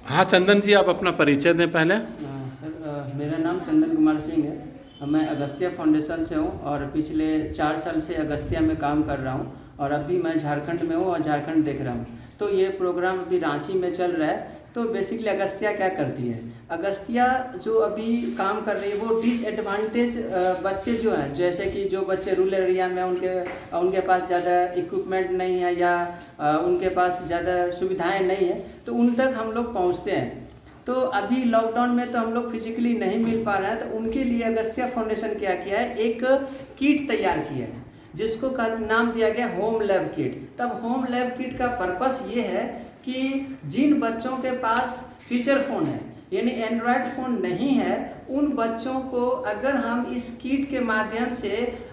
हाँ चंदन जी, आप अपना परिचय दें पहले। सर, मेरा नाम चंदन कुमार सिंह है। मैं अगस्त्या फाउंडेशन से हूँ और पिछले 4 साल से अगस्त्या में काम कर रहा हूँ और अभी मैं झारखंड में हूँ और झारखंड देख रहा हूँ। तो ये प्रोग्राम अभी रांची में चल रहा है। तो बेसिकली अगस्त्या क्या करती है? अगस्त्या जो अभी काम कर रही है वो डिसएडवांटेज बच्चे जो हैं, जैसे कि जो बच्चे रूरल एरिया में उनके पास ज़्यादा इक्विपमेंट नहीं है या उनके पास ज़्यादा सुविधाएं नहीं है, तो उन तक हम लोग पहुँचते हैं। तो अभी लॉकडाउन में तो हम लोग फिजिकली नहीं मिल पा रहे हैं, तो उनके लिए अगस्त्या फाउंडेशन क्या किया है, एक किट तैयार किया है जिसको नाम दिया गया होम लैब किट। तब होम लैब किट का पर्पस ये है कि जिन बच्चों के पास फीचर फ़ोन है यानी एंड्रॉयड फ़ोन नहीं है, उन बच्चों को अगर हम इस किट के माध्यम से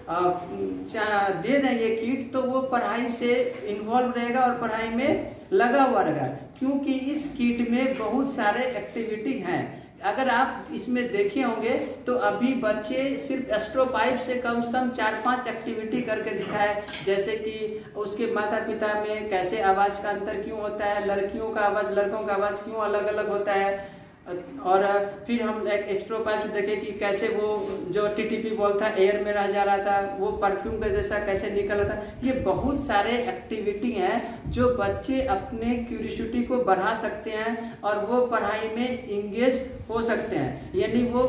दे दें ये किट, तो वो पढ़ाई से इन्वॉल्व रहेगा और पढ़ाई में लगा हुआ रहेगा, क्योंकि इस किट में बहुत सारे एक्टिविटी हैं। अगर आप इसमें देखे होंगे तो अभी बच्चे सिर्फ एस्ट्रो पाइप से कम 4-5 एक्टिविटी करके दिखाए, जैसे कि उसके माता पिता में कैसे आवाज़ का अंतर क्यों होता है, लड़कियों का आवाज़ लड़कों का आवाज़ क्यों अलग अलग होता है, और फिर हम एक एक्स्ट्रो पाइप से देखे कि कैसे वो जो टीटीपी बॉल था एयर में रह जा रहा था, वो परफ्यूम का जैसा कैसे निकल रहा था। ये बहुत सारे एक्टिविटी हैं जो बच्चे अपने क्यूरियोसिटी को बढ़ा सकते हैं और वो पढ़ाई में इंगेज हो सकते हैं। यानी वो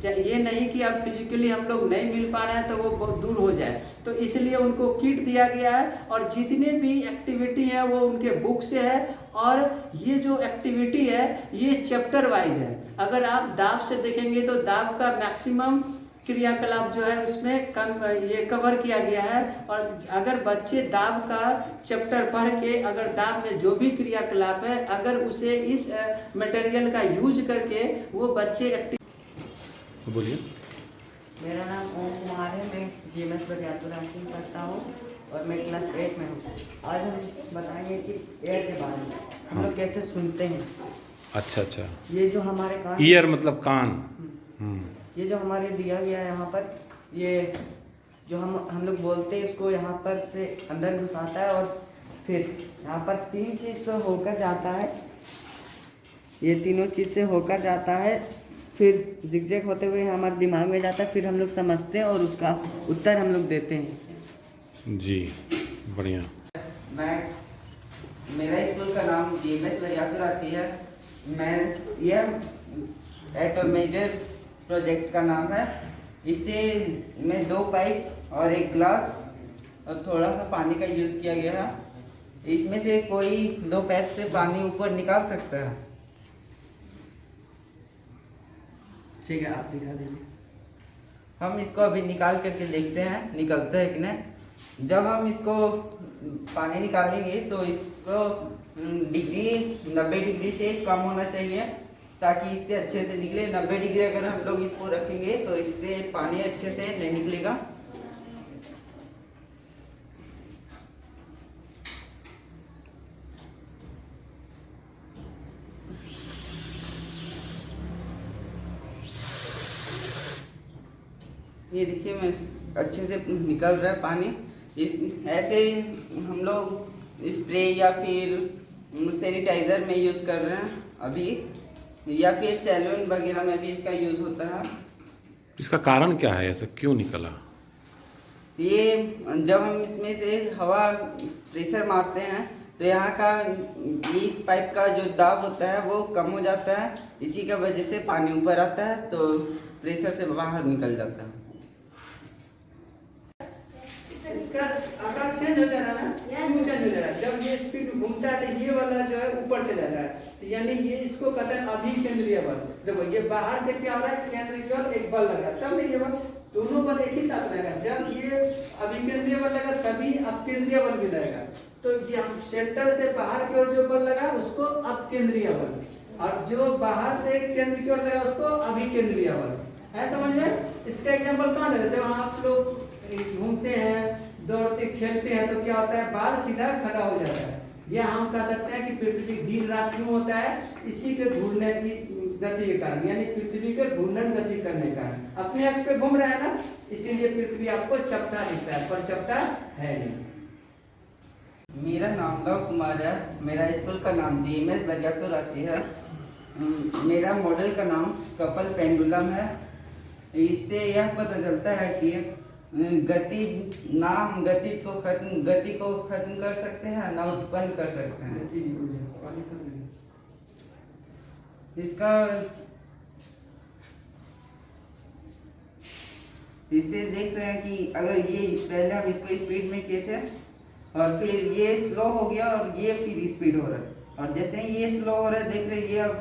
ये नहीं कि अब फिजिकली हम लोग नहीं मिल पा रहे हैं तो वो बहुत दूर हो जाए, तो इसलिए उनको किट दिया गया है और जितने भी एक्टिविटी हैं वो उनके बुक से है। और ये जो एक्टिविटी है ये चैप्टर वाइज है। अगर आप दाब से देखेंगे तो दाब का मैक्सिमम क्रियाकलाप जो है उसमें ये कवर किया गया है, और अगर बच्चे दाब का चैप्टर पढ़ के अगर दाब में जो भी क्रियाकलाप है अगर उसे इस मटेरियल का यूज करके वो बच्चे बोलिए। मेरा नाम ओम कुमार है। मैं जीएमएस बरियातपुर रांची करता हूँ और मैं क्लास 8 में हूँ। आज हम बताएंगे कि एयर के बारे में हम लोग कैसे सुनते हैं। अच्छा। ये जो हमारे कान, ईयर मतलब कान। ये जो हमारे दिया गया है यहाँ पर, ये जो हम लोग बोलते हैं इसको यहाँ पर से अंदर घुसाता है और फिर यहाँ पर 3 चीज़ से होकर जाता है। ये तीनों चीज़ से होकर जाता है, फिर जिगजैग होते हुए हमारे दिमाग में जाता है, फिर हम लोग समझते हैं और उसका उत्तर हम लोग देते हैं। जी बढ़िया। मेरा स्कूल का नाम जीएमएस बरियातपुर रांची है। यह एटो मेजर प्रोजेक्ट का नाम है। इसे में 2 पाइप और 1 ग्लास और थोड़ा सा पानी का यूज़ किया गया है। इसमें से कोई 2 पाइप से पानी ऊपर निकाल सकता है। ठीक है, आप दिखा दीजिए। हम इसको अभी निकाल करके देखते हैं निकलता है कि नहीं। जब हम इसको पानी निकालेंगे तो इसको डिग्री 90 डिग्री से कम होना चाहिए ताकि इससे अच्छे से निकले। 90 डिग्री अगर हम लोग इसको रखेंगे तो इससे पानी अच्छे से नहीं निकलेगा। ये देखिए मैं अच्छे से निकल रहा है पानी। इस ऐसे हम लोग स्प्रे या फिर सैनिटाइज़र में यूज़ कर रहे हैं अभी, या फिर सैलून वगैरह में भी इसका यूज़ होता है। इसका कारण क्या है, ऐसा क्यों निकला? ये जब हम इसमें से हवा प्रेशर मारते हैं तो यहाँ का इस पाइप का जो दाब होता है वो कम हो जाता है। इसी का वजह से पानी ऊपर आता है तो प्रेशर से बाहर निकल जाता है। इसका आकार चेंज हो जा रहा है ना, क्यों चेंज हो जा रहा है? जब ये स्पीड घूमता है तो ये वाला जो है ऊपर चला जाता है, तो यानी ये इसको कहते हैं अभिकेंद्रीय बल। देखो ये बाहर से क्या हो रहा है, केंद्रीय बल एक बल लगा, तब नहीं ये बल दोनों बल एक ही साथ लगेगा। जब ये अभिकेंद्रीय बल लगा तभी अपकेंद्रीय बल भी लगेगा। तो ये हम सेंटर से बाहर की ओर जो बल लगा उसको अपकेंद्रीय बल, और जो बाहर से केंद्र की ओर लगा उसको अभिकेंद्रीय बल। है समझ में? इसका एग्जाम्पल कहाँ देते हैं? आप लोग घूमते हैं, दौड़ते खेलते हैं तो क्या होता है, बाल सीधा खड़ा हो जाता है। यह हम कह सकते हैं कि पृथ्वी दिन रात क्यों होता है, इसी के घूमने की गति के कारण, यानी पृथ्वी के घूर्णन गति करने के कारण। अपने अक्ष पे घूम रहा है ना, इसीलिए पृथ्वी आपको चपटा दिखता है, पर चपटा है नहीं। मेरा नाम लव कुमार है। मेरा स्कूल का नाम GMS बरियातुर रांची है। मेरा मॉडल का नाम कपल पेंडुलम है। इससे यह पता चलता है कि गति ना हम गति को खत्म कर सकते हैं ना उत्पन्न कर सकते हैं। इससे देख रहे हैं कि अगर ये पहले हम इसको स्पीड में किए थे और फिर ये स्लो हो गया और ये फिर स्पीड हो रहा है, और जैसे ही ये स्लो हो रहा है देख रहे हैं ये अब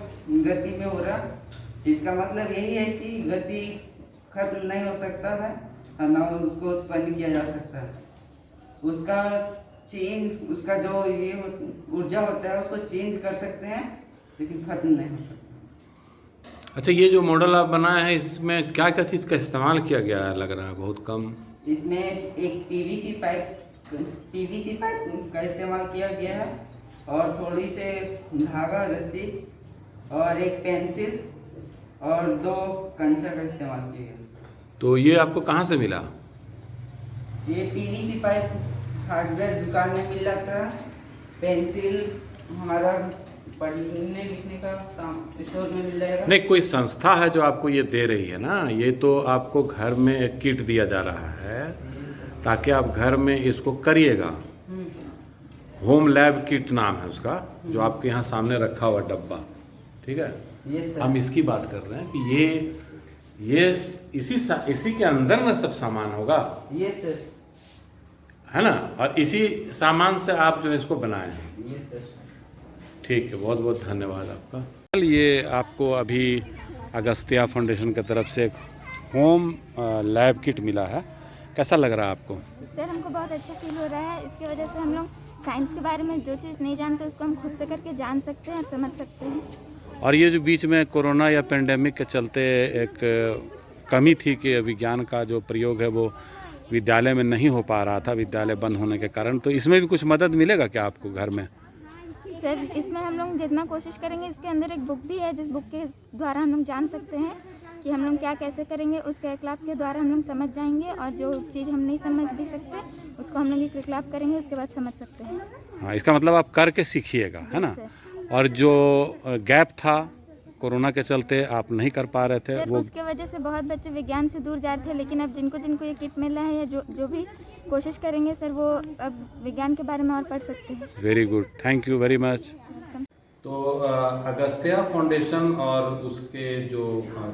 गति में हो रहा है। इसका मतलब यही है कि गति खत्म नहीं हो सकता है और ना उसको उत्पन्न किया जा सकता है। उसका जो ये ऊर्जा होता है उसको चेंज कर सकते हैं लेकिन खत्म नहीं हो सकता। अच्छा, ये जो मॉडल आप बनाए हैं इसमें क्या क्या चीज़ का इस्तेमाल किया गया है, लग रहा है बहुत कम। इसमें एक PVC पाइप का इस्तेमाल किया गया है और थोड़ी से धागा, रस्सी और एक पेंसिल और 2 कंचा का इस्तेमाल किया गया। तो ये आपको कहाँ से मिला? ये PVC पाइप हार्डवेयर दुकान में मिल जाता है। पेंसिल हमारा पढ़ने लिखने का स्टोर में मिल जाएगा। नहीं, कोई संस्था है जो आपको ये दे रही है ना, ये तो आपको घर में एक किट दिया जा रहा है ताकि आप घर में इसको करिएगा। होम लैब किट नाम है उसका, जो आपके यहाँ सामने रखा हुआ डब्बा, ठीक है। Yes sir. हम इसकी बात कर रहे हैं कि ये इसी के अंदर ना सब सामान होगा, यस सर। है ना, और इसी सामान से आप जो है इसको बनाए हैं। Yes sir. ठीक है, बहुत बहुत धन्यवाद आपका। ये आपको अभी अगस्त्या फाउंडेशन की तरफ से एक होम लैब किट मिला है, कैसा लग रहा है आपको? सर हमको बहुत अच्छा फील हो रहा है। इसकी वजह से हम लोग साइंस के बारे में जो चीज़ नहीं जानते उसको हम खुद से करके जान सकते हैं और समझ सकते हैं। और ये जो बीच में कोरोना या पेंडेमिक के चलते एक कमी थी कि विज्ञान का जो प्रयोग है वो विद्यालय में नहीं हो पा रहा था, विद्यालय बंद होने के कारण, तो इसमें भी कुछ मदद मिलेगा क्या आपको घर में? सर इसमें हम लोग जितना कोशिश करेंगे, इसके अंदर एक बुक भी है जिस बुक के द्वारा हम लोग जान सकते हैं कि हम लोग क्या कैसे करेंगे। उस क्रियाकलाप के द्वारा हम लोग समझ जाएंगे और जो चीज़ हम नहीं समझ भी सकते उसको हम लोग ये क्रियाकलाप करेंगे, उसके बाद समझ सकते हैं। हाँ, इसका मतलब आप करके सीखिएगा, है ना। सर। और जो गैप था कोरोना के चलते आप नहीं कर पा रहे थे सर वो, उसके वजह से बहुत बच्चे विज्ञान से दूर जा रहे थे, लेकिन अब जिनको ये किट मिल रहा है या जो भी कोशिश करेंगे सर वो अब विज्ञान के बारे में और पढ़ सकते हैं। Very good, thank you very much. तो अगस्त्या फाउंडेशन और उसके जो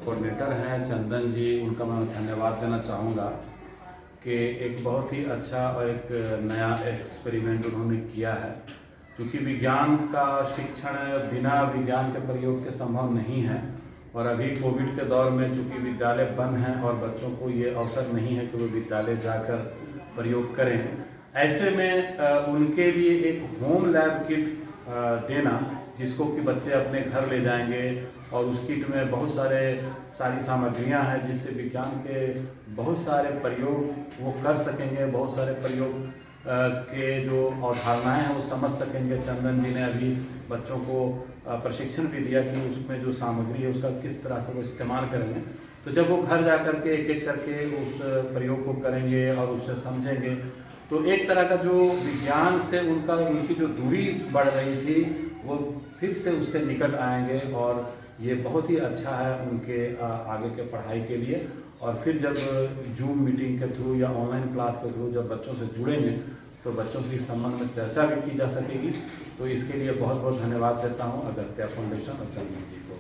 कोऑर्डिनेटर हैं चंदन जी, उनका मैं धन्यवाद देना चाहूँगा कि एक बहुत ही अच्छा और एक नया एक्सपेरिमेंट उन्होंने किया है। क्योंकि विज्ञान का शिक्षण बिना विज्ञान के प्रयोग के संभव नहीं है, और अभी कोविड के दौर में चूँकि विद्यालय बंद हैं और बच्चों को ये अवसर नहीं है कि वो विद्यालय जाकर प्रयोग करें, ऐसे में उनके लिए एक होम लैब किट देना, जिसको कि बच्चे अपने घर ले जाएंगे, और उस किट में बहुत सारी सामग्रियां हैं जिससे विज्ञान के बहुत सारे प्रयोग वो कर सकेंगे, बहुत सारे प्रयोग के जो अवधारणाएं हैं वो समझ सकेंगे। चंदन जी ने अभी बच्चों को प्रशिक्षण भी दिया कि उसमें जो सामग्री है उसका किस तरह से वो इस्तेमाल करेंगे। तो जब वो घर जा कर के एक एक करके उस प्रयोग को करेंगे और उससे समझेंगे, तो एक तरह का जो विज्ञान से उनकी जो दूरी बढ़ रही थी वो फिर से उसके निकट आएंगे, और ये बहुत ही अच्छा है उनके आगे के पढ़ाई के लिए। और फिर जब जूम मीटिंग के थ्रू या ऑनलाइन क्लास के थ्रू जब बच्चों से जुड़ेंगे तो बच्चों से इस संबंध में चर्चा भी की जा सकेगी। तो इसके लिए बहुत बहुत धन्यवाद देता हूँ अगस्त्या फाउंडेशन और चंदन जी को।